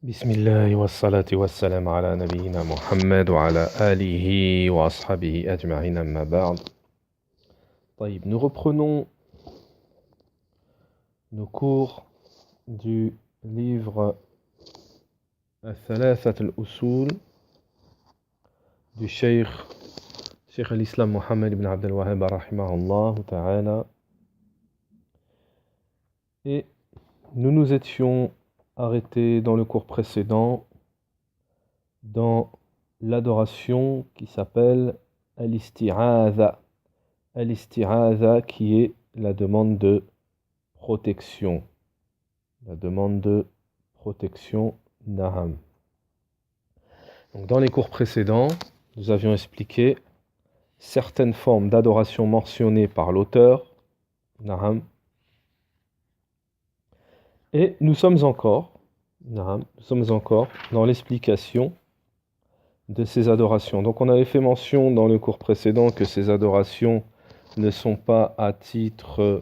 بسم الله والصلاة والسلام على نبينا محمد وعلى آله وأصحابه أجمعين أما بعد. طيب, nous reprenons nos cours du livre الثلاثة الأصول du Cheikh al-Islam Mohammed ibn Abd al-Wahhab rahimahullah ta'ala. Et nous nous étions arrêtés dans le cours précédent dans l'adoration qui s'appelle al-isti'adha. Al-isti'adha qui est la demande de protection. La demande de protection naham. Donc dans les cours précédents, nous avions expliqué certaines formes d'adoration mentionnées par l'auteur, naham. Et nous sommes encore dans l'explication de ces adorations. Donc on avait fait mention dans le cours précédent que ces adorations ne sont pas à titre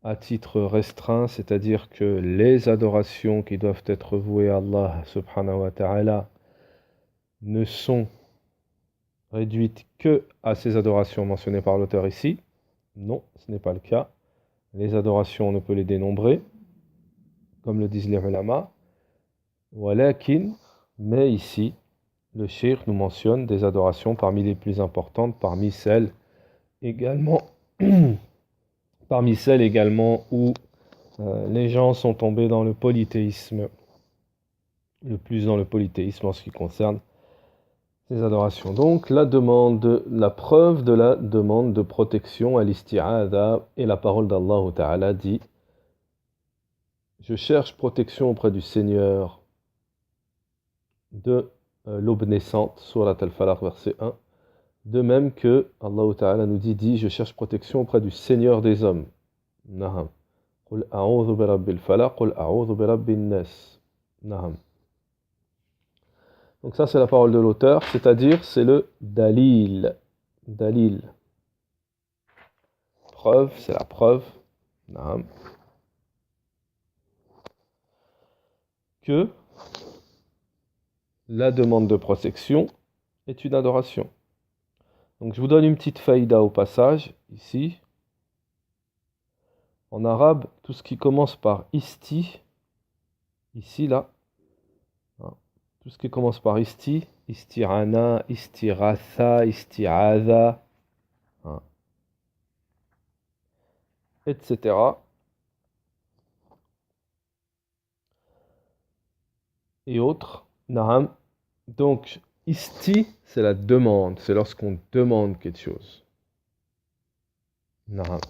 restreint, c'est-à-dire que les adorations qui doivent être vouées à Allah subhanahu wa ta'ala ne sont réduites que à ces adorations mentionnées par l'auteur ici. Non, ce n'est pas le cas. Les adorations, on ne peut les dénombrer, comme le disent les ulama. Walakin, mais ici, le cheikh nous mentionne des adorations parmi les plus importantes, parmi celles également où les gens sont tombés dans le polythéisme, le plus dans le polythéisme en ce qui concerne ces adorations. Donc la preuve de la demande de protection à l'isti'adha, et la parole d'Allah Ta'ala dit: je cherche protection auprès du Seigneur de l'aube naissante, Surat Al-Falaq, verset 1. De même que Allah Ta'ala nous dit je cherche protection auprès du Seigneur des hommes. Naham. Qul a'udhu bi rabbil falaq, qul a'udhu bi rabbin nas. Naham. Donc ça c'est la parole de l'auteur, c'est-à-dire c'est le dalil. Dalil. Preuve, c'est la preuve. Naham. Que la demande de protection est une adoration. Donc je vous donne une petite faïda au passage, ici. En arabe, tout ce qui commence par isti, ici, là, tout ce qui commence par isti, istirana, istiratha, isti'adha, etc. Et autres, naham. Donc, isti, c'est la demande, c'est lorsqu'on demande quelque chose. Naham.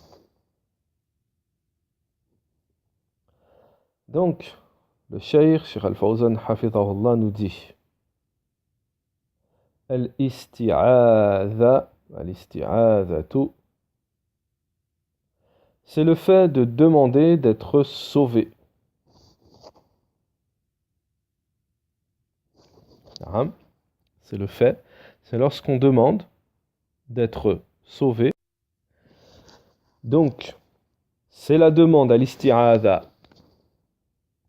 Donc, le Cheikh Al-Fawzan hafidhahullah nous dit: Al-isti'adhatu, c'est le fait de demander d'être sauvé. C'est le fait, c'est lorsqu'on demande d'être sauvé. Donc, c'est la demande à l'isti'adha,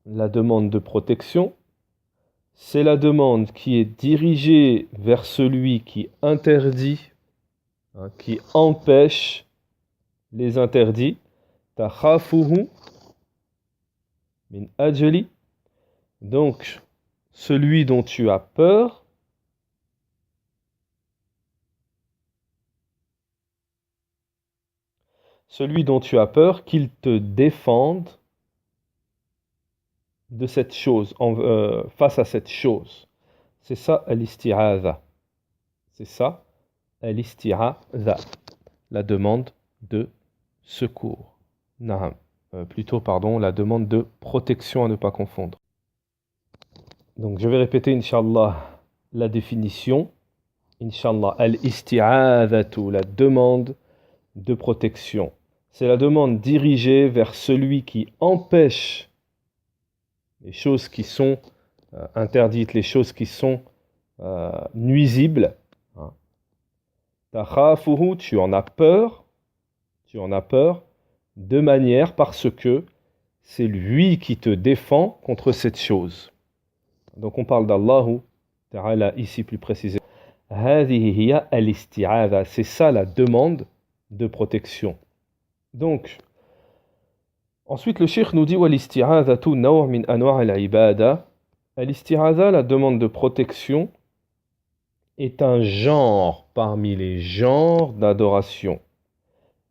la demande de protection. C'est la demande qui est dirigée vers celui qui interdit, qui empêche les interdits. Takhafuhu min ajli. Donc, celui dont tu as peur, qu'il te défende de cette chose, face à cette chose. C'est ça al-isti'adha. C'est ça al-isti'adha, la demande de secours. Naham. La demande de protection, à ne pas confondre. Donc je vais répéter, Inch'Allah, la définition. Inch'Allah, al-isti'adhatu, la demande de protection. C'est la demande dirigée vers celui qui empêche les choses qui sont interdites, les choses qui sont nuisibles. Takhafuhu, tu en as peur, de manière parce que c'est lui qui te défend contre cette chose. Donc on parle d'Allah Ta'ala ici plus précisément. هذه هي الاستعاذة. C'est ça la demande de protection. Donc, ensuite le cheikh nous dit والاستعاذة نوع من أنواع العبادة. Al-isti'adha, la demande de protection, est un genre parmi les genres d'adoration.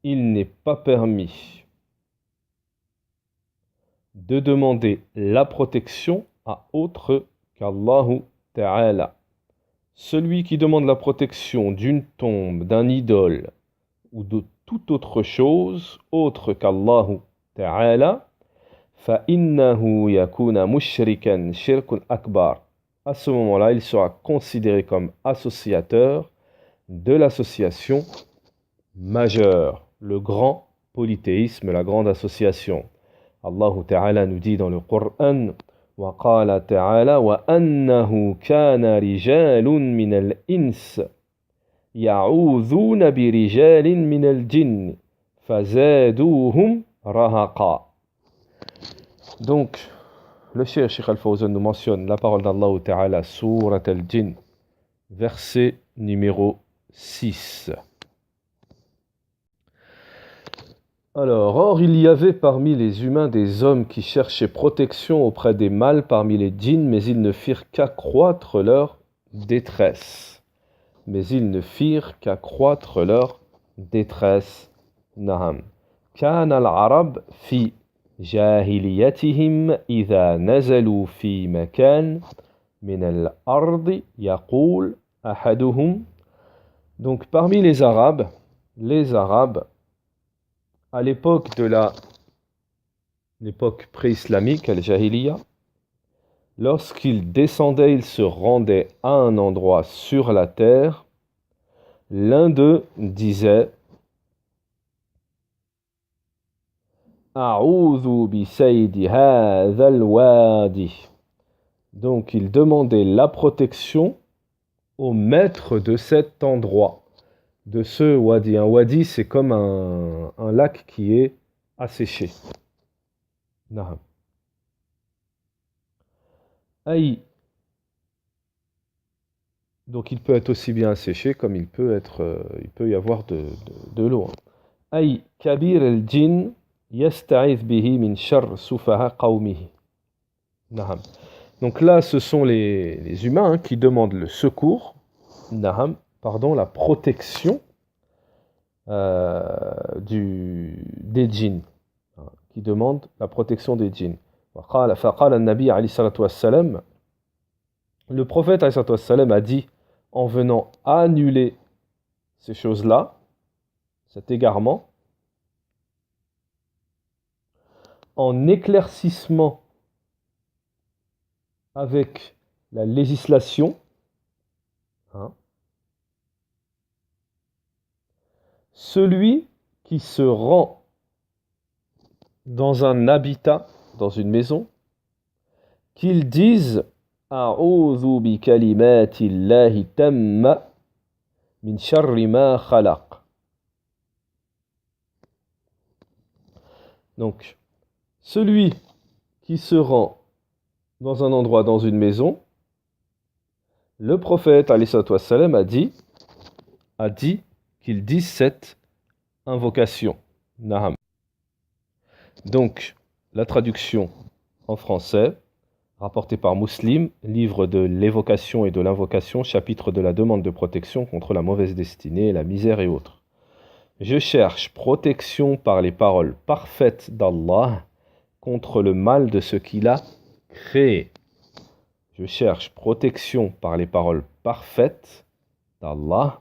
Il n'est pas permis de demander la protection à autre qu'Allah Ta'ala. Celui qui demande la protection d'une tombe, d'un idole ou de toute autre chose autre qu'Allah Ta'ala, فَإِنَّهُ يَكُونَ مُشْرِكًا شِرْكٌ أَكْبَرٌ. À ce moment-là, il sera considéré comme associateur de l'association majeure, le grand polythéisme, la grande association. Allah Ta'ala nous dit dans le Coran وَقَالَ تَعَالَى وَأَنَّهُ كَانَ رِجَالٌ مِنَ الْإِنسِ يَعُوذُونَ بِرِجَالٍ مِنَ الْجِنِّ فَزَادُوهُمْ رَهَقًا. Donc, le Cheikh Al-Fawzan nous mentionne la parole d'Allah Ta'ala, Surat al-Jinn, verset numéro 6. Alors, or, il y avait parmi les humains des hommes qui cherchaient protection auprès des mâles parmi les djinns, mais ils ne firent qu'accroître leur détresse. Naham. كان العرب في جاهليتهم إذا نزلوا في مكان من الأرض يقول أحدهم. Donc parmi les Arabes, à l'époque l'époque pré-islamique, al-Jahiliya, lorsqu'ils descendaient, ils se rendaient à un endroit sur la terre, l'un d'eux disait A'udhu bi saydi hadha al-wadi. Donc il demandait la protection au maître de cet endroit, de ce wadi. Un wadi, c'est comme un lac qui est asséché. Naham. Aïe. Donc il peut être aussi bien asséché comme il peut y avoir de l'eau. Aïe kabir al-jinn yasta'idh bihi min sharr sufaha qawmihi. Naham. Donc là, ce sont les humains qui demandent le secours, la protection des djinns, qui demandent la protection des djinns. Le prophète a dit, en venant annuler ces choses-là, cet égarement, en éclaircissement avec la législation, celui qui se rend dans un habitat, dans une maison, qu'il dise A'udhu bi kalimati Allahi tamma min sharri ma khalaq. Donc, celui qui se rend dans un endroit, dans une maison, le prophète alayhi wassalam, a dit qu'il dise cette invocation. Naham. Donc, la traduction en français, rapportée par Muslim, livre de l'évocation et de l'invocation, chapitre de la demande de protection contre la mauvaise destinée, la misère et autres. Je cherche protection par les paroles parfaites d'Allah contre le mal de ce qu'il a créé. Je cherche protection par les paroles parfaites d'Allah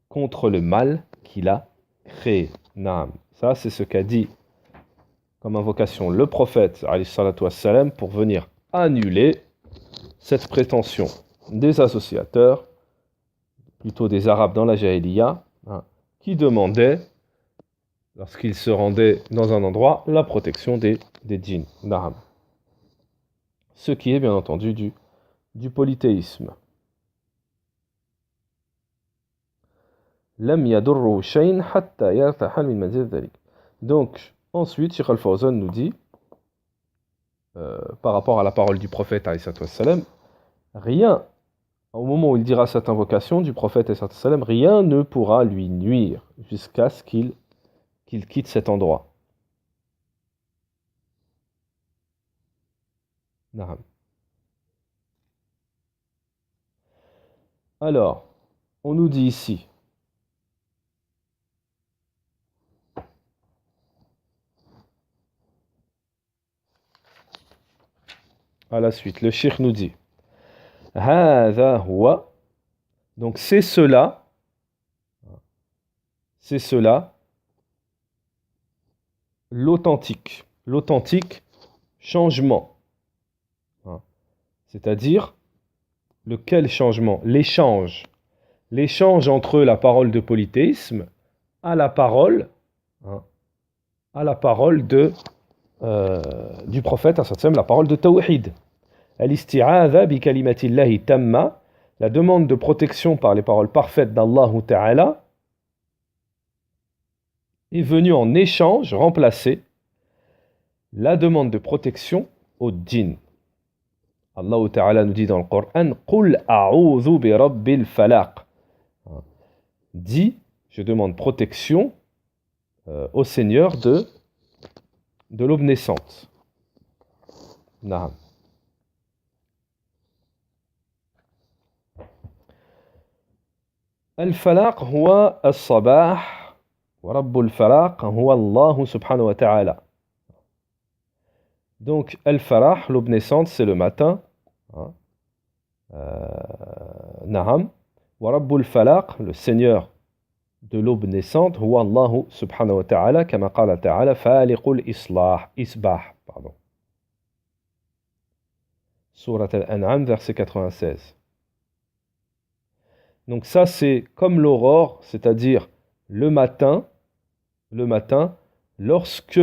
contre le mal qu'il a créé. Naam. Ça, c'est ce qu'a dit comme invocation le prophète alayhi salatu wassalam, pour venir annuler cette prétention des associateurs, plutôt des Arabes dans la Jahiliya, qui demandaient, lorsqu'ils se rendaient dans un endroit, la protection des djinns. Naam. Ce qui est bien entendu du polythéisme. Lam yadurru shay'un hatta yartahal min manzil dhalik. Donc, ensuite, Cheikh Al-Fawzan nous dit par rapport à la parole du prophète, alayhi salam, rien, au moment où il dira cette invocation du prophète, alayhi salam, rien ne pourra lui nuire jusqu'à ce qu'il quitte cet endroit. Naam. Alors, on nous dit ici, à la suite, le cheikh nous dit, هذا هو, donc c'est cela, l'authentique changement. C'est-à-dire, lequel changement? L'échange entre la parole de polythéisme à la parole du prophète, la parole de tawhid. Al-isti'adha bi kalimatillahi tamma, la demande de protection par les paroles parfaites d'Allah Ta'ala, est venue en échange, remplacer la demande de protection au djinn. Allah Ta'ala nous dit dans le Coran, Qul a'udhu bi rabbil falaq. Dis, je demande protection au Seigneur de l'aube naissante. Naam. Al-falaq huwa as-sabah wa rabbul falaq huwa Allah subhanahu wa ta'ala. Donc, al-falaq, l'aube naissante, c'est le matin. Naham. Wa rabbul falaq, le Seigneur de l'aube naissante, huwa Allah subhanahu wa ta'ala, kama qala ta'ala, faliqul isbah. Pardon. Surat al-An'am, verset 96. Donc ça, c'est comme l'aurore, c'est-à-dire le matin, lorsque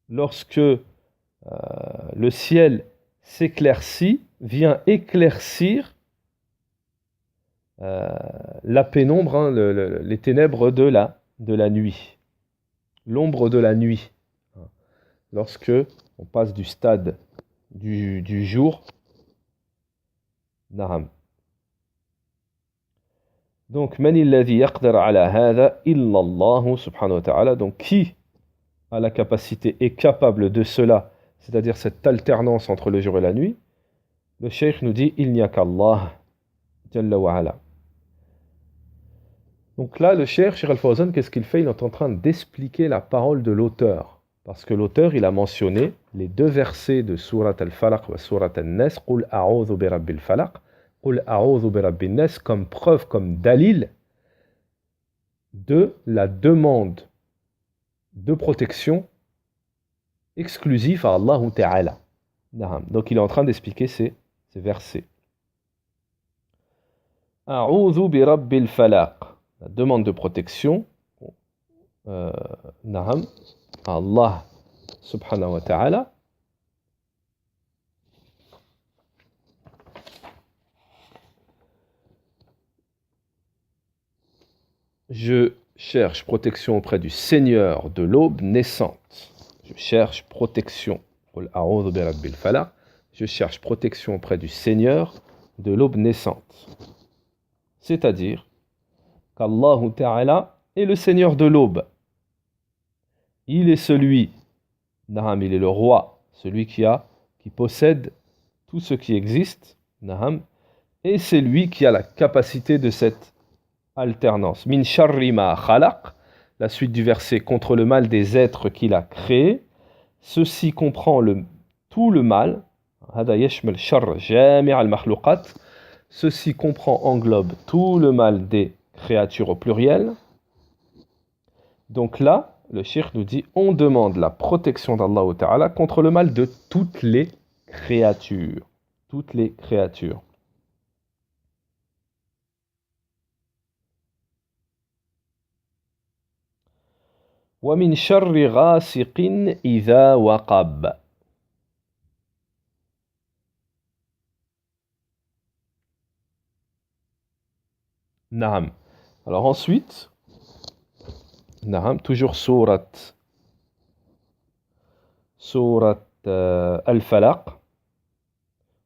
le ciel s'éclaircit, vient éclaircir la pénombre, les ténèbres de la nuit, l'ombre de la nuit. Lorsque on passe du stade du jour, Naham. Donc, man alladhi yaqdir ala hadha illa Allah subhanahu wa ta'ala. Donc, qui a la capacité est capable de cela, c'est-à-dire cette alternance entre le jour et la nuit? Le cheikh nous dit, il n'y a qu'Allah jalla wa ala. Donc là, le cheikh al-Fawzan, qu'est-ce qu'il fait? Il est en train d'expliquer la parole de l'auteur. Parce que l'auteur, il a mentionné les deux versets de Surat al-Falaq et Surat al-Nas, Qul a'udhu bi rabbil falaq, Qul a'udhu bi rabbin nas, comme preuve, comme dalil de la demande de protection exclusive à Allah Ta'ala. Donc il est en train d'expliquer ces versets. A'udhu bi rabbil falaq, la demande de protection, Naham, Allah subhanahu wa ta'ala. Je cherche protection auprès du Seigneur de l'aube naissante. Je cherche protection. Je cherche protection auprès du Seigneur de l'aube naissante. C'est-à-dire qu'Allah Ta'ala est le Seigneur de l'aube. Il est celui, Naham, il est le roi, celui qui possède tout ce qui existe, Naham, et c'est lui qui a la capacité de cette alternance. Min sharri ma khalaq, la suite du verset, contre le mal des êtres qu'il a créés. Ceci comprend tout le mal. Hada yashmal sharr jami' al-makhluqat. Ceci englobe tout le mal des créatures au pluriel. Donc là, le cheikh nous dit, on demande la protection d'Allah Ta'ala contre le mal de toutes les créatures. Toutes les créatures. وَمِنْ شَرِّ غَاسِقٍ إِذَا وَقَبَ. Naam. Alors ensuite, Naam, toujours sourate al-falaq.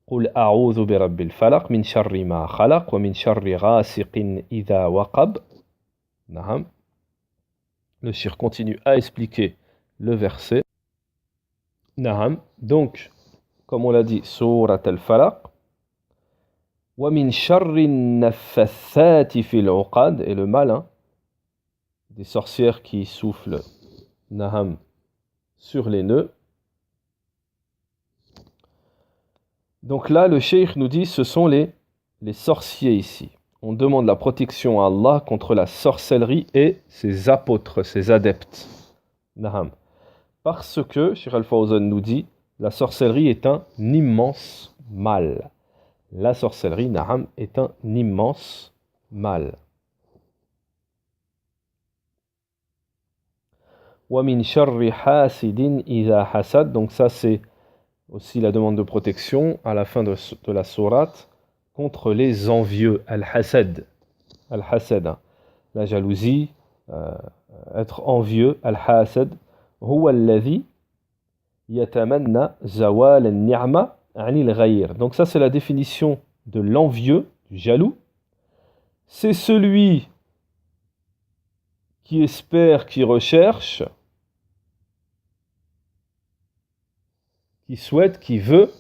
قل أعوذ برب الفلق من شر ما خلق ومن شر غاسق إذا وقب. نعم. Le shir continue à expliquer le verset. Naham. Donc, comme on l'a dit, Surat al-Falaq. Wa min sharri naffathati fil uqad, et le malin des sorcières qui soufflent Naham sur les nœuds. Donc là, le cheikh nous dit, ce sont les sorciers ici. On demande la protection à Allah contre la sorcellerie et ses apôtres, ses adeptes. Naham. Parce que, Cheikh Al-Fawzan nous dit, la sorcellerie est un immense mal. La sorcellerie, naham, est un immense mal. Wa min sharri hasidin idha hasad. Donc ça, c'est aussi la demande de protection à la fin de la sourate contre les envieux. Al-hasad. Al-hasad. La jalousie, être envieux. Al-hasad. هو الذي يتمنى زوال النعمة عن الغير. Donc ça c'est la définition de l'envieux, du jaloux. C'est celui qui espère, qui recherche, qui souhaite, qui veut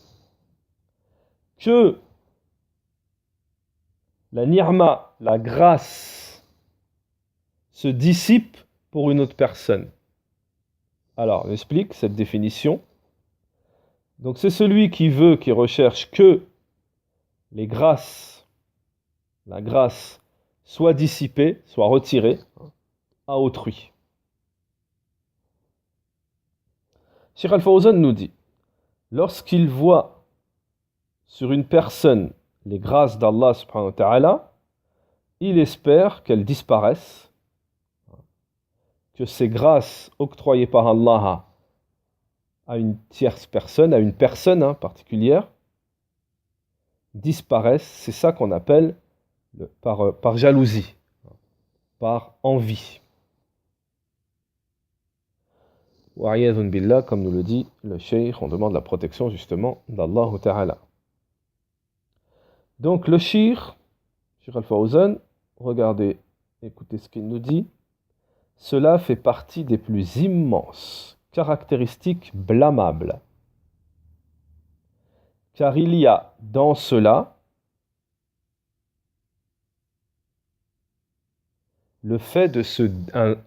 que la ni'ma, la grâce, se dissipe pour une autre personne. Alors, on explique cette définition. Donc, c'est celui qui veut, qui recherche que les grâces, la grâce, soit dissipée, soit retirée à autrui. Cheikh Al-Fawzan nous dit, lorsqu'il voit sur une personne les grâces d'Allah subhanahu wa ta'ala, il espère qu'elles disparaissent, que ces grâces octroyées par Allah à une tierce personne, à une personne particulière, disparaissent. C'est ça qu'on appelle par jalousie, par envie. Wa'iyadun billah, comme nous le dit le cheikh, on demande la protection justement d'Allah Ta'ala. Donc le cheikh Al-Fawzan, regardez, écoutez ce qu'il nous dit. Cela fait partie des plus immenses caractéristiques blâmables. Car il y a dans cela le fait de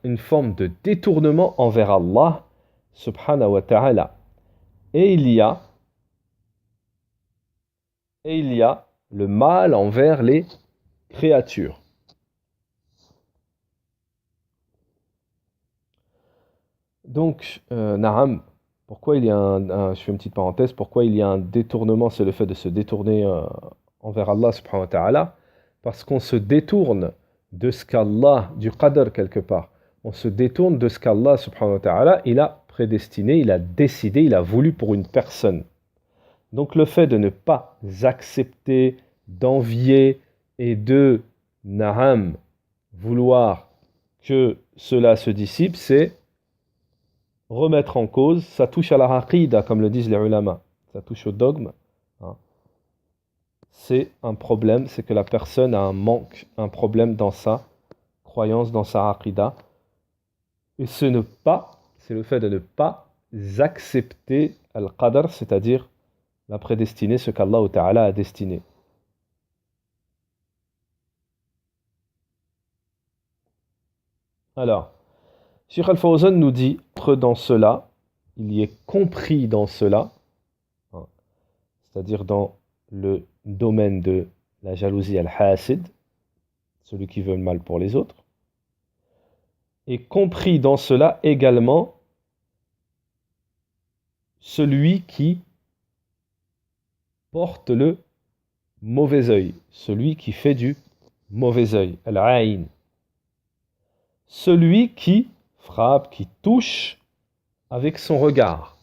une forme de détournement envers Allah subhanahu wa ta'ala. Et il y a le mal envers les créatures. Donc, Na'am, pourquoi il y a je fais une petite parenthèse, pourquoi il y a un détournement, c'est le fait de se détourner envers Allah subhanahu wa ta'ala, parce qu'on se détourne de ce qu'Allah, du qadr quelque part, on se détourne de ce qu'Allah subhanahu wa ta'ala, il a prédestiné, il a décidé, il a voulu pour une personne. Donc le fait de ne pas accepter, d'envier et de, Na'am, vouloir que cela se dissipe, c'est remettre en cause, ça touche à la aqida, comme le disent les ulama, ça touche au dogme. C'est un problème, c'est que la personne a un manque, un problème dans sa croyance, dans sa aqida. Et c'est le fait de ne pas accepter al-qadr, c'est-à-dire la prédestinée, ce qu'Allah Ta'ala a destiné. Alors, Cheikh Al-Fawzan nous dit que dans cela, il y est compris dans cela, c'est-à-dire dans le domaine de la jalousie al-hasid, celui qui veut le mal pour les autres, et compris dans cela également celui qui porte le mauvais œil, celui qui fait du mauvais œil, al-aïn, celui qui frappe, qui touche avec son regard.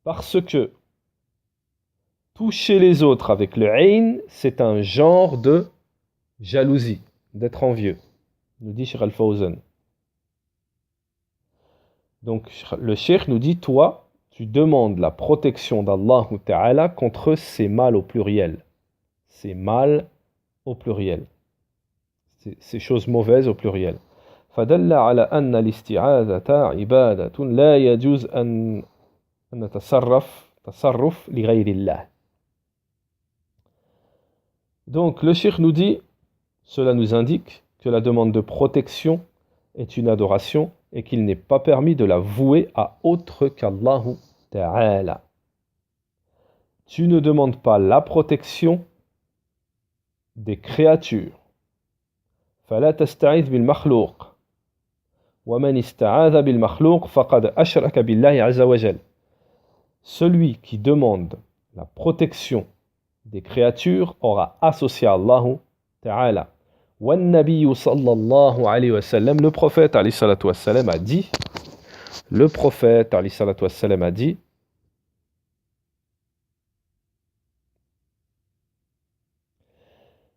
Parce que toucher les autres avec le ayn, c'est un genre de jalousie, d'être envieux, nous dit Cheikh Al-Fawzan. Donc le cheikh nous dit, toi, tu demandes la protection d'Allah Ta'ala contre ces mal au pluriel. Ces mal au pluriel. Ces choses mauvaises au pluriel. فدل على أن الاستعاذة عبادة لا يجوز أن تصرف لغير الله. Donc le cheikh nous dit, cela nous indique que la demande de protection est une adoration et qu'il n'est pas permis de la vouer à autre qu'Allah Ta'ala. Tu ne demandes pas la protection des créatures. فلا تستعيذ بالمخلوق ومن استعاذ بالمخلوق فقد أشرك بالله عز وجل. Celui qui demande la protection des créatures aura associé à Allah Ta'ala. والنبي صلى الله عليه وسلم, le prophète عليه الصلاة والسلام a dit, le prophète عليه الصلاة والسلام a dit,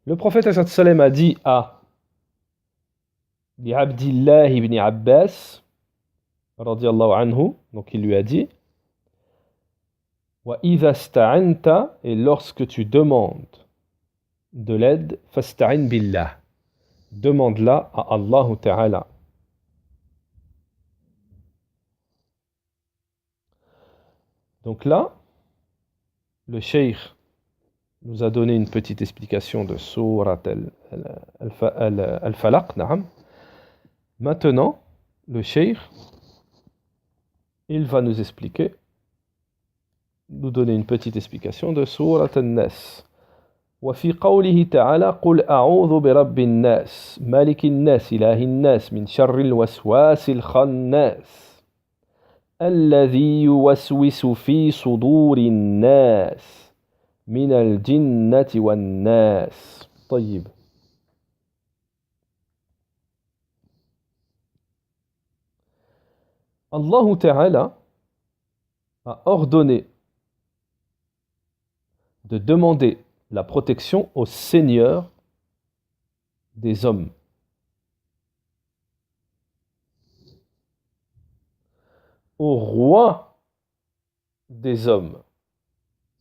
le prophète عليه الصلاة والسلام a dit à Abdillah ibn Abbas radiyallahu anhu, donc il lui a dit, wa idha sta'anta, et lorsque tu demandes de l'aide, fasta'in billah, demande-la à Allah Ta'ala. Donc là, le cheikh nous a donné une petite explication de Surat al-Falaq, na'am. Maintenant, le cheikh, il va nous expliquer, nous donner une petite explication de Surat al-Nas. وفي قوله تعالى قل أعوذ برب الناس مالك الناس إله الناس من شر الوسواس الخناس الذي يوسوس في صدور الناس من الجنة والناس. طيب. Allah Ta'ala a ordonné de demander la protection au Seigneur des hommes. Au roi des hommes.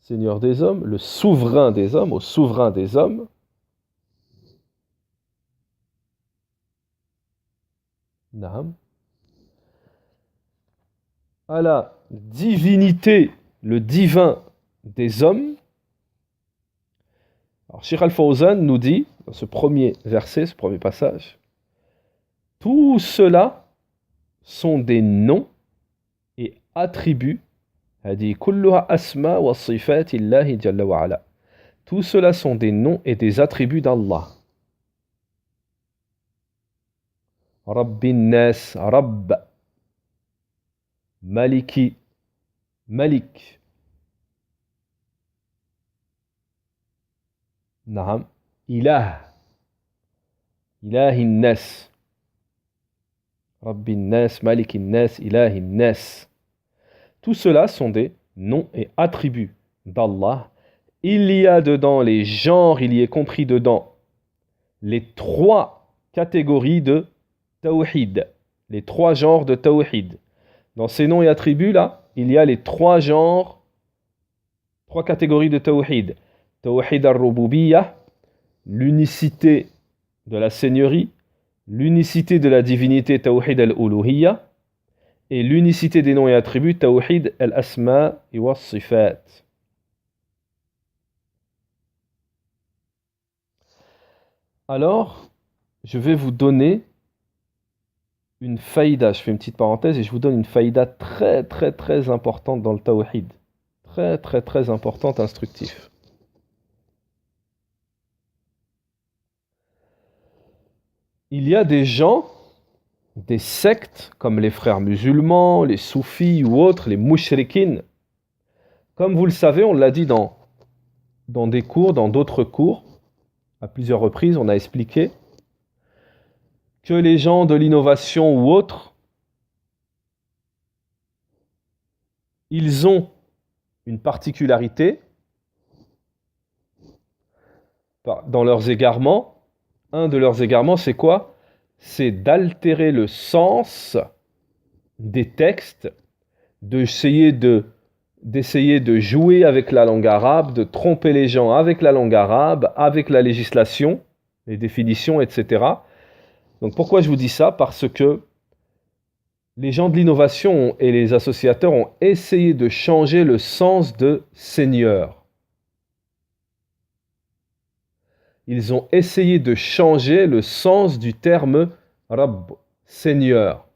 Seigneur des hommes, le souverain des hommes, au souverain des hommes. Naam. À la divinité, le divin des hommes. Alors, Cheikh Al-Fawzan nous dit, dans ce premier verset, ce premier passage, tout cela sont des noms et attributs. Tout cela sont des noms et des attributs d'Allah. Rabbin Nas, Rabb. Maliki, Malik. Naam. Ilah. Ilahin Nas. Rabbin Nas, Malikin Nas, Ilahin Nas. Tout cela sont des noms et attributs d'Allah. Il y a dedans les genres, il y est compris dedans les trois catégories de Tawhid. Les trois genres de Tawhid. Dans ces noms et attributs là, il y a les trois genres, trois catégories de Tawhid. Tawhid al-Rububiyyah, l'unicité de la seigneurie, l'unicité de la divinité Tawhid al-Uluhiyyah, et l'unicité des noms et attributs Tawhid al-Asma wa Sifat. Alors, je vais vous donner une faïda, je fais une petite parenthèse et je vous donne une faïda très très très importante dans le Tawhid. Très très très importante, instructif. Il y a des gens, des sectes, comme les frères musulmans, les soufis ou autres, les mushrikines. Comme vous le savez, on l'a dit dans des cours, dans d'autres cours, à plusieurs reprises, on a expliqué que les gens de l'innovation ou autres, ils ont une particularité dans leurs égarements. Un de leurs égarements, c'est quoi? C'est d'altérer le sens des textes, d'essayer de jouer avec la langue arabe, de tromper les gens avec la langue arabe, avec la législation, les définitions, etc. Donc pourquoi je vous dis ça? Parce que les gens de l'innovation et les associateurs ont essayé de changer le sens de Seigneur. Ils ont essayé de changer le sens du terme Rabb, Seigneur.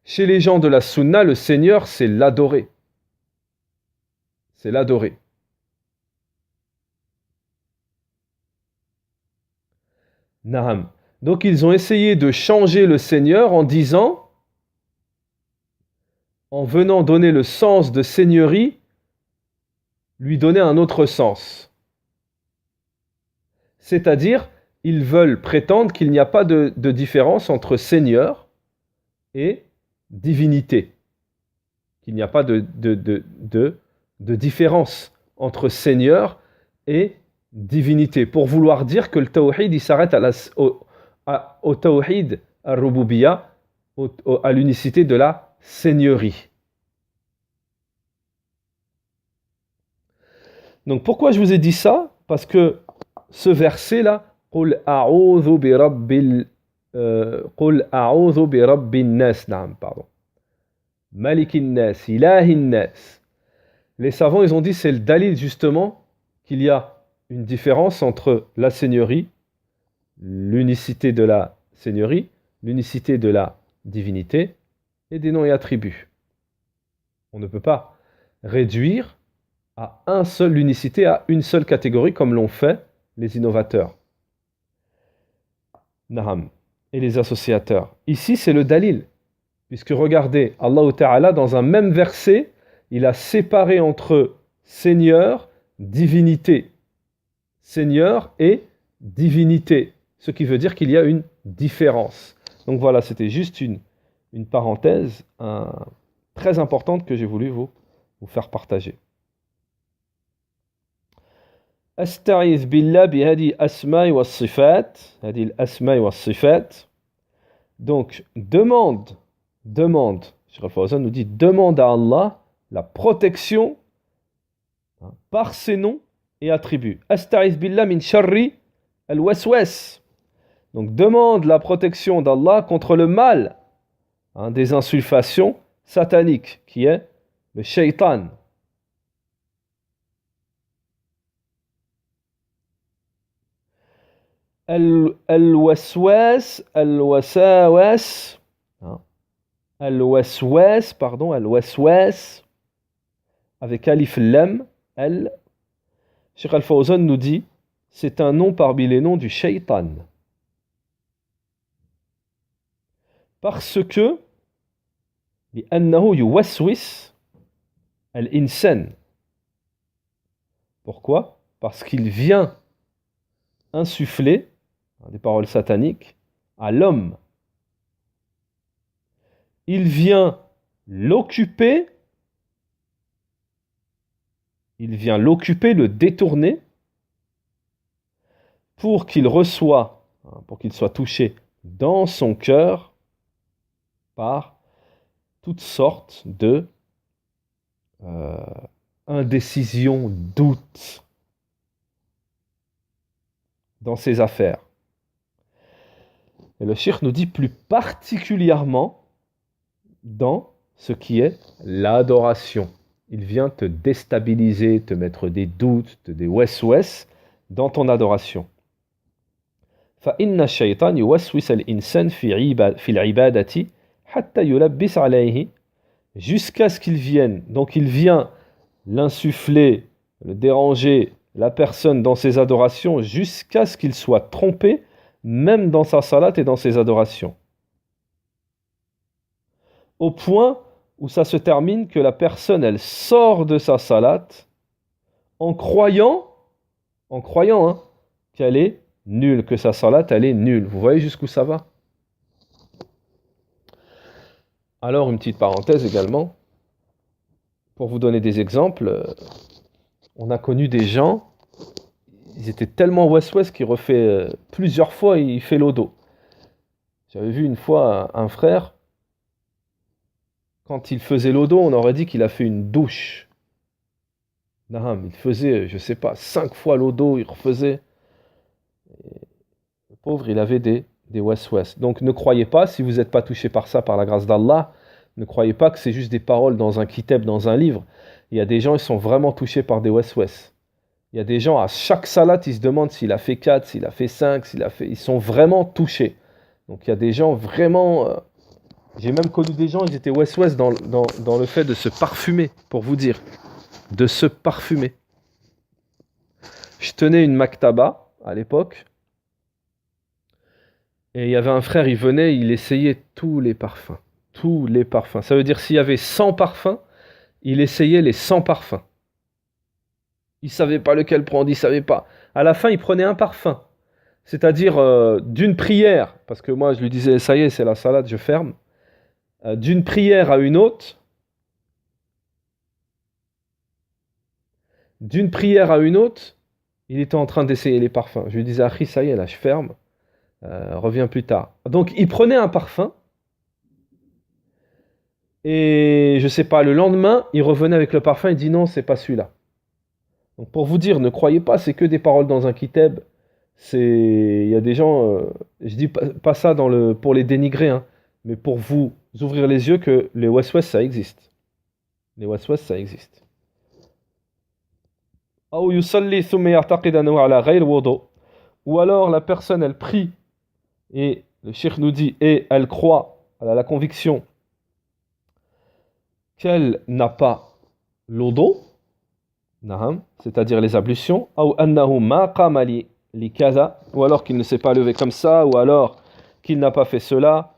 Chez les gens de la Sunna, le Seigneur, c'est l'adorer. C'est l'adorer. Naham. Donc ils ont essayé de changer le Seigneur en disant, en venant donner le sens de seigneurie, lui donner un autre sens. C'est-à-dire, ils veulent prétendre qu'il n'y a pas de différence entre Seigneur et divinité. Qu'il n'y a pas de différence entre Seigneur et divinité. Pour vouloir dire que le tawhid, il s'arrête au tawhid al-rububiyya, à l'unicité de la seigneurie. Donc pourquoi je vous ai dit ça? Parce que ce verset-là, قُلْ أَعُوذُ بِرَبِّ النَّاسِ, pardon. Malikin nas, ilahin nas. Les savants, ils ont dit, c'est le dalil justement qu'il y a une différence entre la seigneurie, l'unicité de la seigneurie, l'unicité de la divinité et des noms et attributs. On ne peut pas réduire à l'unicité à une seule catégorie comme l'ont fait les innovateurs. Naham. Et les associateurs. Ici, c'est le dalil. Puisque regardez, Allah Ta'ala, dans un même verset, il a séparé entre Seigneur, divinité. Seigneur et divinité. Ce qui veut dire qu'il y a une différence. Donc voilà, c'était juste une parenthèse très importante que j'ai voulu vous faire partager. أستعيذ بالله بهذه الأسماء والصفات. هذه الأسماء والصفات. Donc, demande, Cheikh Al-Fawzan nous dit, demande à Allah la protection par ses noms et attributs. Asta'iz billah min sharri al-waswas. Donc, demande la protection d'Allah contre le mal des insulfations sataniques, qui est le shaitan. Al-waswas, al-wasawas, al-waswas, avec alif lam, Cheikh Al-Fawzan nous dit, c'est un nom parmi les noms du shaitan. Parce que, لأنه يوسوس الإنسان. Pourquoi? Parce qu'il vient insuffler des paroles sataniques à l'homme. Il vient l'occuper, le détourner, pour qu'il soit touché dans son cœur par toutes sortes de indécision, doute dans ses affaires. Et le cheikh nous dit plus particulièrement dans ce qui est l'adoration. Il vient te déstabiliser, te mettre des doutes, des wes-wes dans ton adoration. فَإِنَّ الشَّيْطَانِ يُوَسْوِسَ الْإِنسَانِ فِي الْعِبَادَةِ حَتَّى يُلَبِّسَ عَلَيْهِ, jusqu'à ce qu'il vienne. Donc il vient l'insuffler, le déranger, la personne dans ses adorations, jusqu'à ce qu'il soit trompé, même dans sa salat et dans ses adorations. Au point où ça se termine que la personne, elle sort de sa salat en croyant qu'elle est nulle, que sa salat, elle est nulle. Vous voyez jusqu'où ça va? Alors, une petite parenthèse également, pour vous donner des exemples, on a connu des gens, ils étaient tellement west-west qu'ils refait plusieurs fois, il fait l'odo. J'avais vu une fois un frère, quand il faisait l'odo, on aurait dit qu'il a fait une douche. Naham, il faisait, je sais pas, 5 fois l'odo, il refaisait. Le pauvre, il avait des wes-wes. Donc ne croyez pas, si vous n'êtes pas touché par ça, par la grâce d'Allah, ne croyez pas que c'est juste des paroles dans un kitab, dans un livre. Il y a des gens, ils sont vraiment touchés par des wes-wes. Il y a des gens, à chaque salat, ils se demandent s'il a fait 4, s'il a fait 5, s'il a fait... Ils sont vraiment touchés. Donc il y a des gens vraiment... J'ai même connu des gens, ils étaient wes-wes dans le fait de se parfumer, pour vous dire. De se parfumer. Je tenais une maktaba, à l'époque, et il y avait un frère, il venait, il essayait tous les parfums. Tous les parfums. Ça veut dire s'il y avait 100 parfums, il essayait les 100 parfums. Il ne savait pas lequel prendre, il ne savait pas. À la fin, il prenait un parfum. C'est-à-dire d'une prière, parce que moi je lui disais, ça y est, c'est la salade, je ferme. D'une prière à une autre, il était en train d'essayer les parfums. Je lui disais, Akhi, ça y est, là, je ferme. Reviens plus tard. Donc, il prenait un parfum. Et je sais pas, le lendemain, il revenait avec le parfum. Il dit non, c'est pas celui-là. Donc, pour vous dire, ne croyez pas, c'est que des paroles dans un kitab. Il y a des gens, je dis pas ça pour les dénigrer, hein, mais pour vous ouvrir les yeux que les wes-wes, ça existe. Les wes-wes, ça existe. Ou alors la personne, elle prie, et le cheikh nous dit, et elle croit, elle a la conviction qu'elle n'a pas l'odo, c'est-à-dire les ablutions, ou alors qu'il ne s'est pas levé comme ça, ou alors qu'il n'a pas fait cela,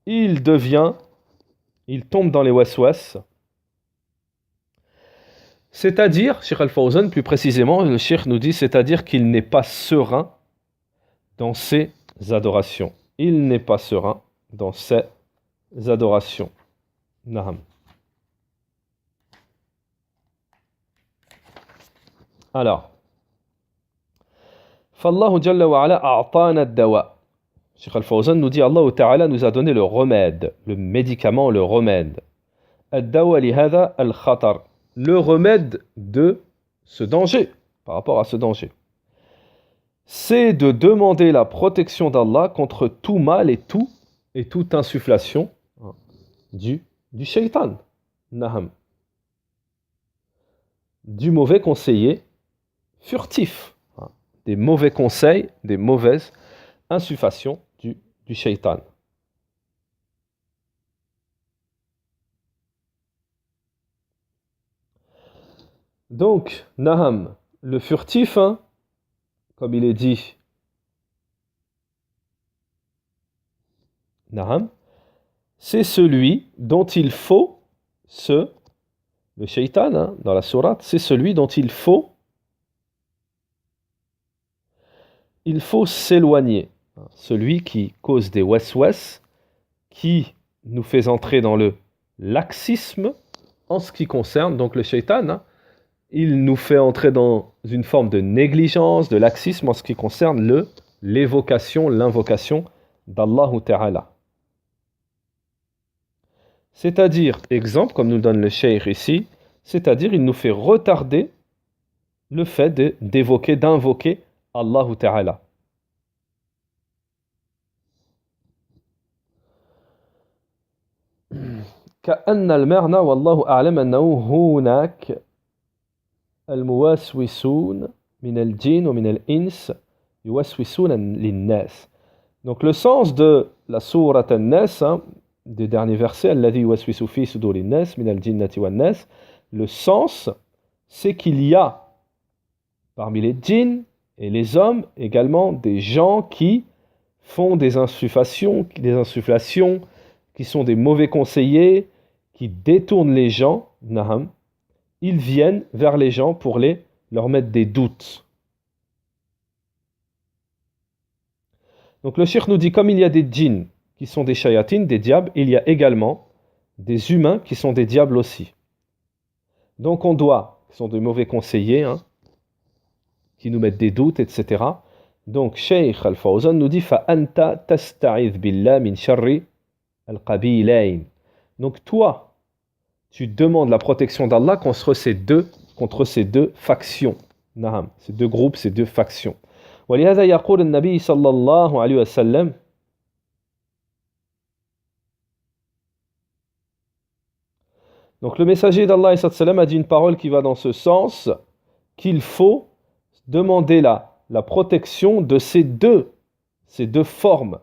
il tombe dans les waswas. C'est-à-dire, Cheikh Al-Fawzan, plus précisément, le cheikh nous dit, c'est-à-dire qu'il n'est pas serein dans ses adorations. Il n'est pas serein dans ses adorations. Naham. Alors, Fallahu Jalla wa Ala a'tana ad-dawa. Cheikh Al-Fawzan nous dit, Allah Ta'ala nous a donné le remède, le médicament, le remède. Ad-dawa li hadha al-khatar. Le remède de ce danger, par rapport à ce danger. C'est de demander la protection d'Allah contre tout mal et toute insufflation du shaitan. Naham. Du mauvais conseiller furtif. Des mauvais conseils, des mauvaises insufflations du shaitan. Donc, Naham, le furtif, hein, comme il est dit, Naham, c'est celui dont il faut le shaitan, hein, dans la sourate, c'est celui dont il faut s'éloigner. Celui qui cause des wes-wes, qui nous fait entrer dans le laxisme en ce qui concerne, donc le shaitan, hein, il nous fait entrer dans une forme de négligence, de laxisme en ce qui concerne l'invocation d'Allah Ta'ala. C'est-à-dire, exemple, comme nous le donne le cheikh ici, c'est-à-dire il nous fait retarder le fait d'invoquer Allah Ta'ala. كأن المعنى والله أعلم أنه هناك الموسوسون من الجن ومن الإنس يوسوسون للناس. Donc le sens de la sourate An-Nas, hein, des derniers versets, الذي يوسوس في صدور الناس من الجنة والناس, le sens, c'est qu'il y a parmi les djinns et les hommes également des gens qui font des insufflations, qui sont des mauvais conseillers, qui détournent les gens, naham, ils viennent vers les gens pour leur mettre des doutes. Donc le cheikh nous dit, comme il y a des djinns qui sont des shayatines, des diables, il y a également des humains qui sont des diables aussi. Donc qui sont des mauvais conseillers, hein, qui nous mettent des doutes, etc. Donc, Cheikh Al-Fawzan nous dit فَأَنْتَ تَسْتَعِذْ بِاللَّهِ مِنْ شَرِّ الْقَبِيلَيْنِ. Donc, toi, tu demandes la protection d'Allah contre ces deux factions. Naham, ces deux groupes, ces deux factions. ولهذا يقول النبي صلى الله عليه وسلم Donc le messager d'Allah a dit une parole qui va dans ce sens, qu'il faut demander la protection de ces deux formes,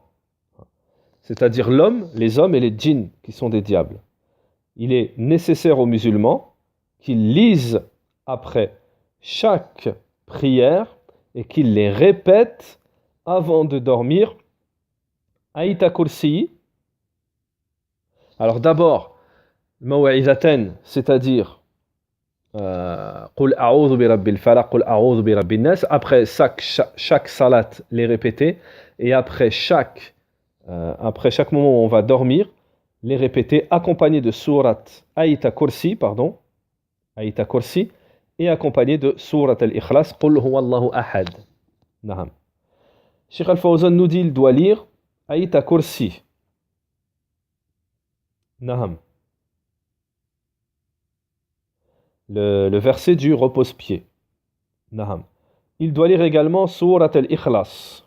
c'est-à-dire l'homme, les hommes et les djinns qui sont des diables. Il est nécessaire aux musulmans qu'ils lisent après chaque prière et qu'ils les répètent avant de dormir. Aïta Kursi. Alors d'abord, Mawa'idhaten, c'est-à-dire Qul a'udhu bi rabbil falaq, Qul a'udhu bi rabbin nas. Après chaque salat, les répéter. Et après chaque moment où on va dormir, les répéter, accompagné de surat Aïta Kursi, Aïta Kursi, et accompagné de surat al-Ikhlas, Qul huwallahu ahad. Naham. Cheikh Al-Fawzan nous dit il doit lire Aïta Kursi. Naham. Le verset du repose-pied. Naham. Il doit lire également Surat al-Ikhlas.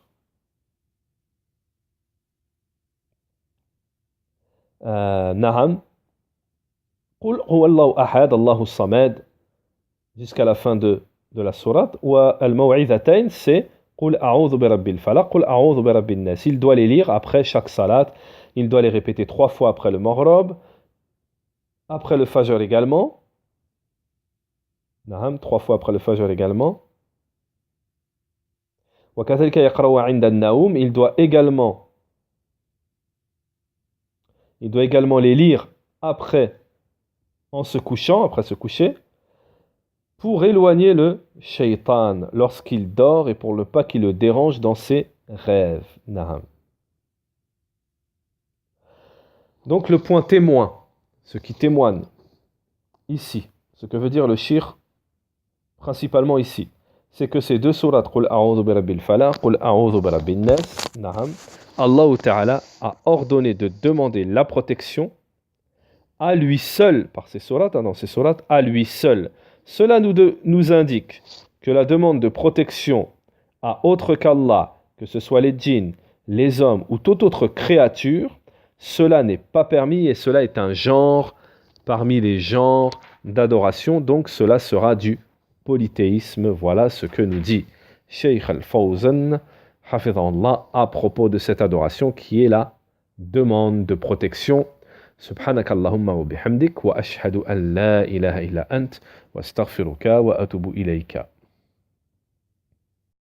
Naham. Qul huwallahu ahad, Allahu samad. Jusqu'à la fin de la sourate. Wa al-maw'idhatayn, c'est Qul a'udhu bi rabbil falaq, Qul a'udhu bi rabbin nas. Il doit les lire après chaque salat. Il doit les répéter 3 fois après le maghrib. Après le fajr également. Naham, 3 fois après le fajr également. وكذلك يقرأ عند النوم. Il doit également les lire après se coucher, pour éloigner le shaitan lorsqu'il dort et pour ne pas qu'il le dérange dans ses rêves. Naham. Donc le point témoin, ce qui témoigne ici, ce que veut dire le shir principalement ici, c'est que ces deux sourates, Qul a'udhu bi rabbil falaq, Qul a'udhu bi rabbin nas, naham, Allah Ta'ala a ordonné de demander la protection à lui seul, par ces sourates, dans ces sourates, à lui seul. Cela nous indique que la demande de protection à autre qu'Allah, que ce soit les djinns, les hommes ou toute autre créature, cela n'est pas permis et cela est un genre parmi les genres d'adoration, donc cela sera du polythéisme. Voilà ce que nous dit Cheikh Al-Fawzan hafidhahullah à propos de cette adoration qui est la demande de protection. Subhanakallahumma wa bihamdik wa ashhadu an la ilaha illa ant wa astaghfiruka wa atubu ilayka.